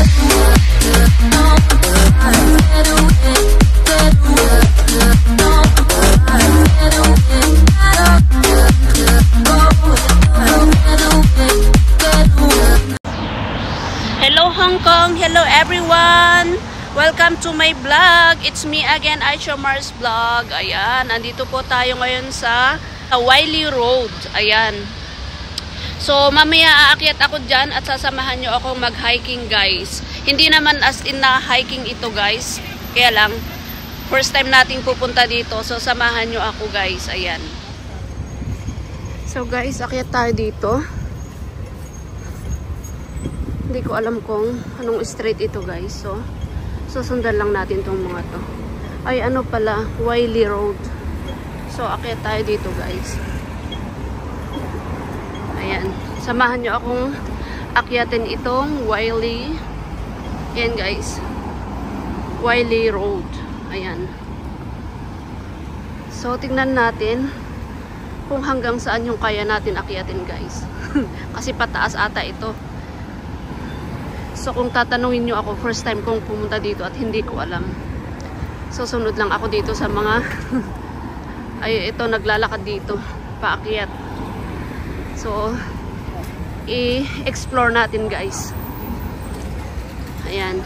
Hello Hong Kong! Hello everyone! Welcome to my vlog! It's me again, Aisha Mars Vlog. Ayan, andito po tayo ngayon sa Wylie Road. Ayan. So, mamaya aakyat ako dyan at sasamahan nyo akong mag-hiking, guys. Hindi naman as in na hiking ito, guys. Kaya lang, first time natin pupunta dito. So, samahan nyo ako, guys. Ayan. So, guys, akyat tayo dito. Hindi ko alam kung anong street ito, guys. So, susundan lang natin tong mga to. Ay, ano pala, Wylie Road. So, akyat tayo dito, guys. Ayan. Samahan nyo akong akyatin itong Wylie. Ayan, guys. Wylie Road. Ayan. So, tingnan natin kung hanggang saan yung kaya natin akyatin, guys. Kasi pataas ata ito. So, kung tatanungin nyo ako, first time kong pumunta dito at hindi ko alam. So, sunod lang ako dito sa mga ay, ito, naglalakad dito. Paakyat. So, i-explore natin, guys. Ayan.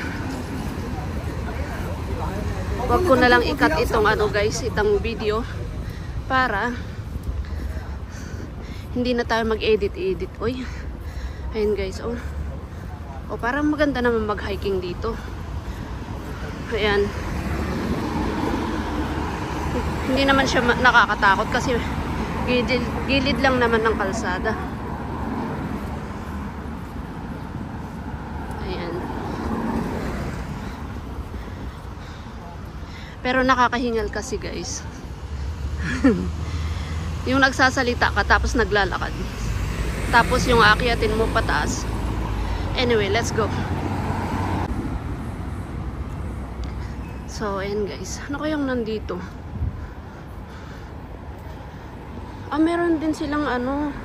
Huwag ko na lang ikat itong ano, guys, itong video para hindi na tayo mag-edit. Uy. Ayan, guys, oh. O, parang maganda naman mag-hiking dito. Ayan. Hindi naman siya nakakatakot kasi gilid lang naman ng kalsada. Ayan. Pero nakakahingal kasi, guys. Yung nagsasalita ka tapos naglalakad. Tapos yung aakyatin mo pataas. Anyway, let's go. So, ayan, guys. Ano kayang nandito? Ah, meron din silang ano.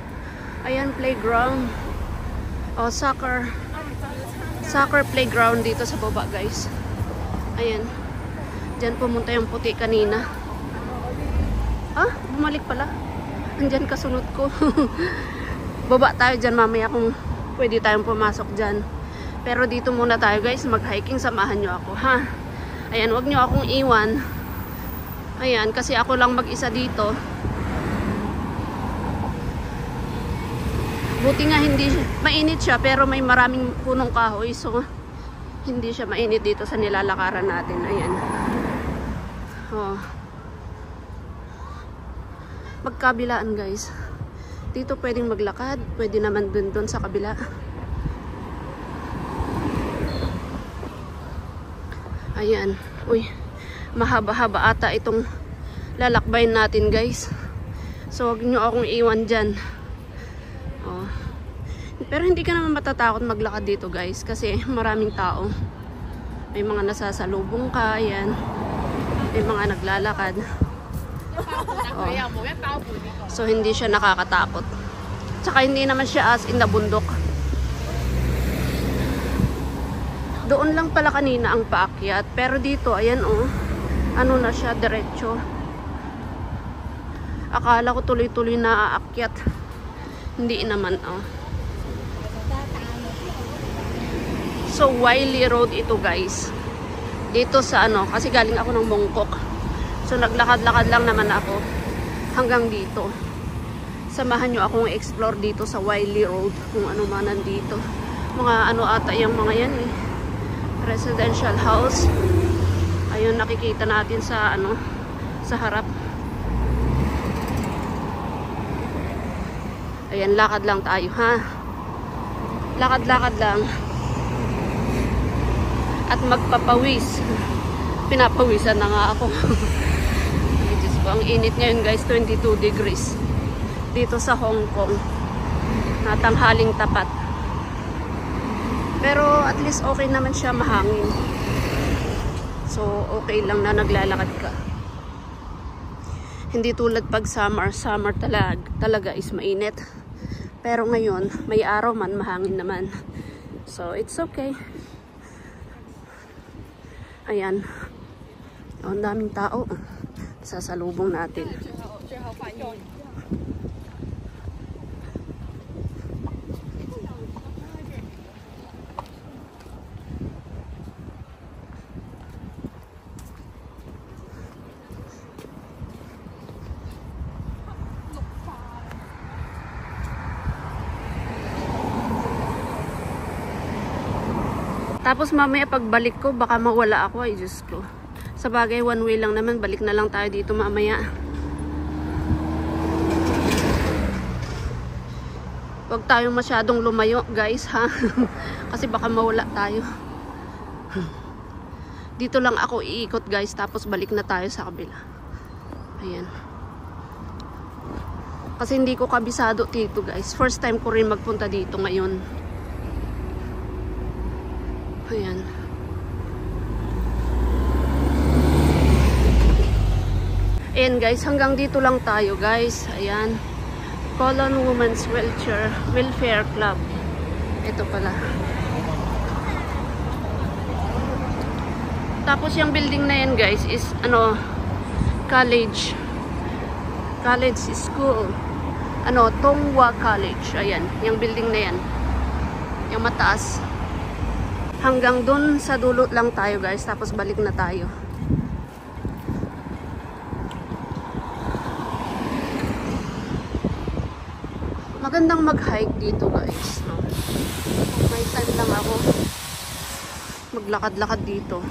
Ayan, playground. Oh, soccer playground dito sa baba, guys. Ayan. Diyan pumunta yung puti kanina. Ah, bumalik pala. Andyan kasunod ko. Baba tayo dyan mamaya kung pwede tayong pumasok dyan. Pero dito muna tayo, guys, mag-hiking. Samahan nyo ako, ha? Ayan, wag nyo akong iwan. Ayan, kasi ako lang mag-isa dito. Buti nga hindi mainit siya, pero may maraming punong kahoy. So, hindi siya mainit dito sa nilalakaran natin. Ayan. Oh. Magkabilaan, guys. Dito pwedeng maglakad, pwede naman dun sa kabila. Ayan. Uy, mahaba-haba ata itong lalakbayin natin, guys. So, huwag nyo akong iwan dyan. Oh. Pero hindi ka naman matatakot maglakad dito, guys, kasi maraming tao. May mga nasasalubong ka, ayan. May mga naglalakad. Oh. So, hindi siya nakakatakot. Tsaka hindi naman siya as in the bundok. Doon lang pala kanina ang paakyat. Pero dito, ayan, oh. Ano na siya, diretso. Akala ko tuloy-tuloy na aakyat. Hindi naman, oh. So, Wylie Road ito, guys. Dito sa ano, kasi galing ako ng Mongkok. So, naglakad-lakad lang naman ako hanggang dito. Samahan nyo akong explore dito sa Wylie Road. Kung ano man nandito. Mga ano ata yung mga yan, eh. Residential house. Ayun, nakikita natin sa ano, sa harap. Ayan, lakad lang tayo, ha? Lakad-lakad lang. At magpapawis. Pinapawisan na nga ako. Ang init ngayon, guys, 22 degrees dito sa Hong Kong. Natanghaling tapat. Pero at least okay naman siya, mahangin. So okay lang na naglalakad ka. Hindi tulad pag summer talaga is mainit. Pero ngayon may araw man, mahangin naman. So it's okay. Ayan. Oh, ang daming tao. Sasalubong natin. Tapos mamaya pagbalik ko, baka mawala ako. Ay, Diyos ko. Sa bagay, one way lang naman. Balik na lang tayo dito mamaya. Huwag tayong masyadong lumayo, guys, ha? Kasi baka mawala tayo. Dito lang ako iikot, guys. Tapos balik na tayo sa kabila. Ayan. Kasi hindi ko kabisado dito, guys. First time ko rin magpunta dito ngayon. Ayan. Ayan, guys, hanggang dito lang tayo, guys. Ayan. Colon Women's Welfare Club. Ito pala. Tapos yung building na yan, guys, is ano, college school. Ano, Tongwa College. Ayan, yung building na yan. Yung mataas. Hanggang dun sa dulo lang tayo, guys. Tapos balik na tayo. Magandang mag-hike dito, guys. No? May time lang ako maglakad-lakad dito.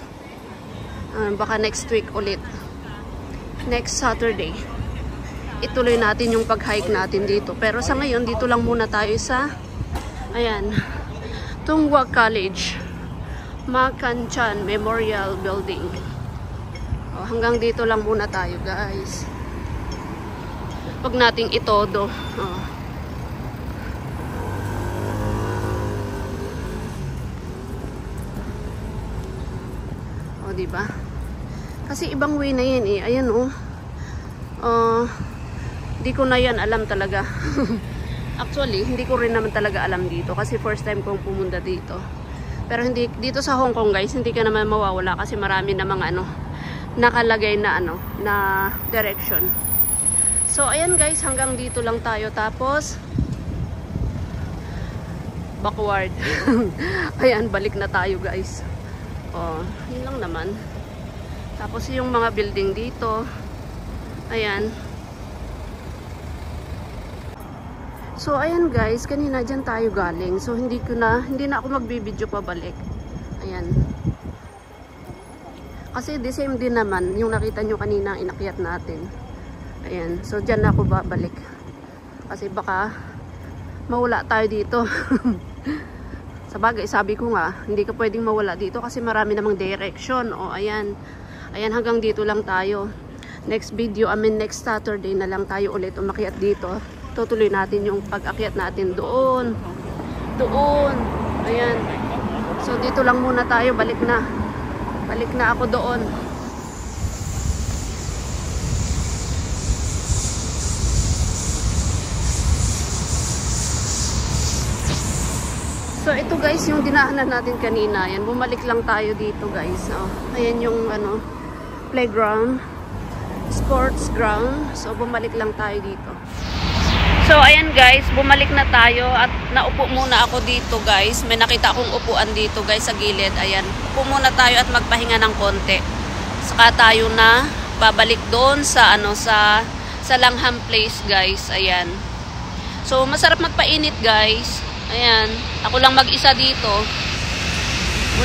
Baka next week ulit. Next Saturday. Ituloy natin yung pag-hike natin dito. Pero sa ngayon, dito lang muna tayo sa ayan, Tongwa College. Makanchan Memorial Building. O, hanggang dito lang muna tayo, guys. Huwag nating itodo. O, diba? Kasi ibang way na yan eh. Ayan oh. Di ko na yan alam talaga. Actually, hindi ko rin naman talaga alam dito. Kasi first time kong pumunta dito. Pero hindi dito sa Hong Kong, guys, hindi ka naman mawawala kasi marami na mga ano nakalagay na ano na direction. So ayan, guys, hanggang dito lang tayo, tapos backward. Ayan, balik na tayo, guys. Oh, yun lang naman. Tapos yung mga building dito. Ayan. So, ayan, guys, kanina dyan tayo galing. So, hindi na ako magbibideo pabalik. Ayan. Kasi the same din naman, yung nakita nyo kanina ang inakyat natin. Ayan. So, dyan na ako babalik. Kasi baka mawala tayo dito. Sa bagay, sabi ko nga, hindi ka pwedeng mawala dito kasi marami namang direction. O, ayan. Ayan, hanggang dito lang tayo. Next video, next Saturday na lang tayo ulit umakyat dito. Tutuloy natin yung pag-akyat natin doon. Doon. Ayan. So, dito lang muna tayo. Balik na. Balik na ako doon. So, ito, guys, yung dinaanan natin kanina. Ayan, bumalik lang tayo dito, guys. Oh, ayan yung, ano, playground. Sports ground. So, bumalik lang tayo dito. So, ayan, guys, bumalik na tayo at naupo muna ako dito, guys. May nakita akong upuan dito, guys, sa gilid. Ayan, upo muna tayo at magpahinga ng konti. Saka tayo na babalik doon sa, ano, sa Langham Place, guys. Ayan. So, masarap magpainit, guys. Ayan. Ako lang mag-isa dito.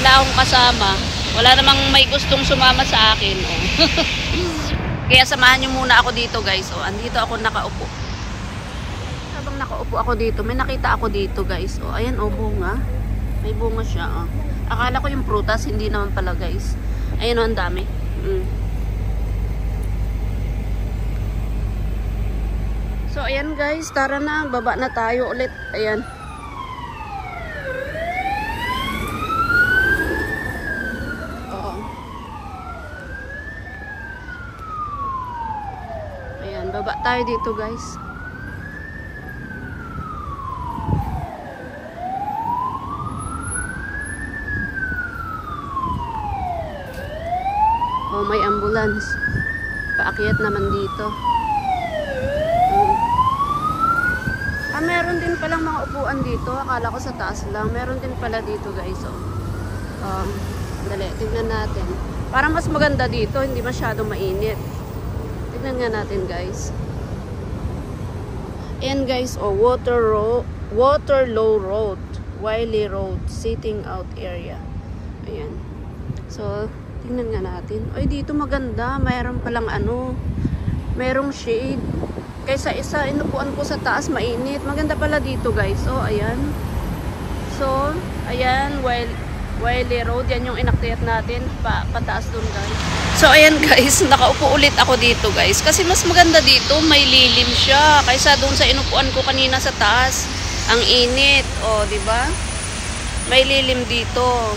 Wala akong kasama. Wala namang may gustong sumama sa akin. Oh. Kaya samahan nyo muna ako dito, guys. Oh, andito ako nakaupo. Nakaupo ako dito, may nakita ako dito, guys. O, ayan, o, bunga. May bunga siya, o. Akala ko yung prutas, hindi naman pala, guys. Ayan, o, ang dami. So, ayan, guys, tara na, baba na tayo ulit. Ayan. Oo. Ayan, baba tayo dito, guys. may ambulance. Paakyat naman dito. Meron din palang mga upuan dito. Akala ko sa taas lang. Meron din pala dito, guys. Dali, tignan natin. Parang mas maganda dito. Hindi masyado mainit. Tignan nga natin, guys. Ayan, guys. Waterloo Road. Wiley Road. Sitting out area. Ayan. So, tignan nga natin. Ay, dito maganda. Mayroon palang merong shade. Kaysa isa, inupuan ko sa taas, mainit. Maganda pala dito, guys. Ayan. So, ayan, Wiley Road. Yan yung inakyat natin. Pataas dun, guys. So, ayan, guys. Nakaupo ulit ako dito, guys. Kasi mas maganda dito. May lilim siya. Kaysa dun sa inupuan ko kanina sa taas. Ang init. Diba? May lilim dito.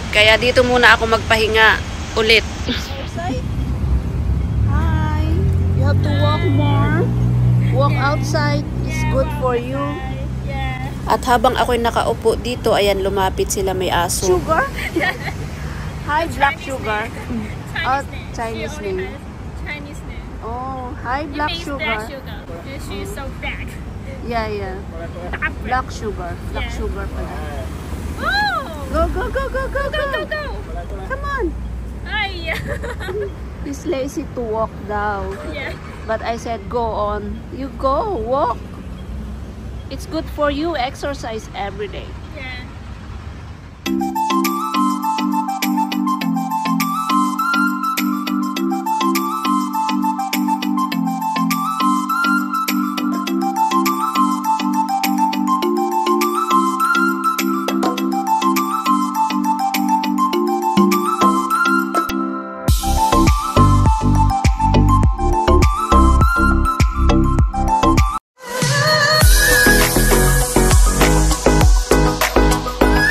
Kaya dito muna ako magpahinga ulit. You have to walk more. Walk outside. It's good for you. At habang ako'y nakaupo dito, ayan, lumapit sila, may aso. Sugar? Hi, Black Sugar. Chinese name. Chinese name. Hi, Black Sugar. She's so black. Yeah. Black Sugar. Black Sugar pala. Oh! Go. Come on. Ay. He's lazy to walk down. Yeah. But I said, go on. You go, walk. It's good for you. Exercise every day. Yeah.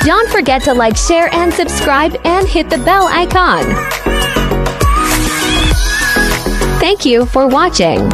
Don't forget to like, share, and subscribe, and hit the bell icon. Thank you for watching.